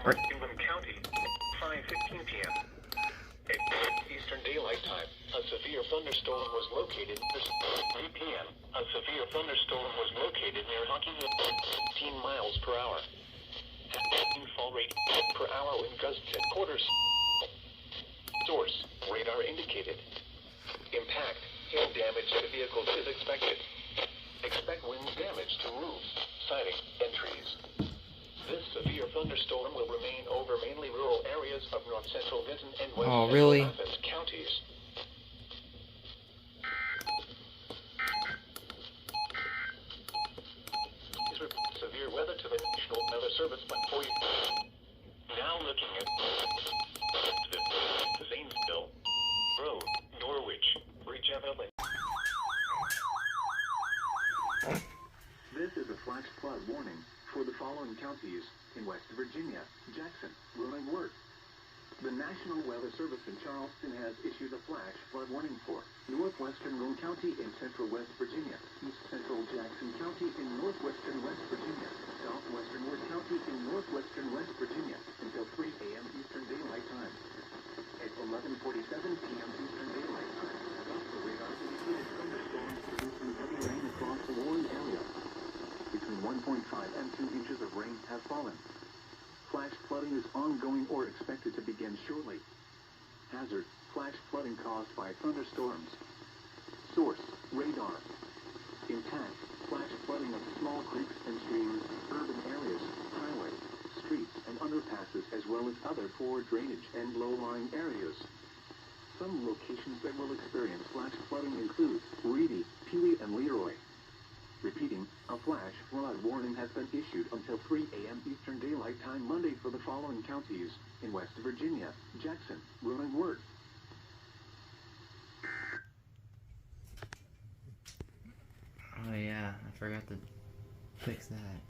Ingham County, 5:15 p.m. At Eastern Daylight Time, a severe thunderstorm was located at 3 p.m. A severe thunderstorm was located near Hockey Hill, 15 miles per hour. Fall rate per hour wind gusts at quarters. Source, radar indicated. Impact, hail damage to vehicles is expected. Expect wind damage to roofs, siding, and trees. This severe thunderstorm will remain over mainly rural areas of north central Vinton and west central really? Athens counties. Severe weather to the National Weather Service, but for you. Now looking at the Zanesville Road, Norwich, Bridge Evelyn. This is a flash flood warning for the following counties in West Virginia: Jackson, Roanoke, Worth. The National Weather Service in Charleston has issued a flash flood warning for northwestern Roanoke County in central West Virginia, east central Jackson County in northwestern West Virginia, southwestern Worth County in northwestern West Virginia until 3 a.m. Eastern Daylight Time. At 11:47 p.m. Eastern Daylight Time, the radar indicated thunderstorms producing heavy rain across the Warren area. Between 1.5 and 2 inches of rain have fallen. Flash flooding is ongoing or expected to begin shortly. Hazard: flash flooding caused by thunderstorms. Source: radar. Impact: flash flooding of small creeks and streams, urban areas, highways, streets, and underpasses, as well as other poor drainage and low-lying areas. Some locations that will experience flash flooding include Reedy, Pewee, and Leroy. Repeating, a flash flood warning has been issued until 3 a.m. Eastern Daylight Time Monday for the following counties in West Virginia: Jackson, Roanoke, Worth. Oh yeah, I forgot to fix that.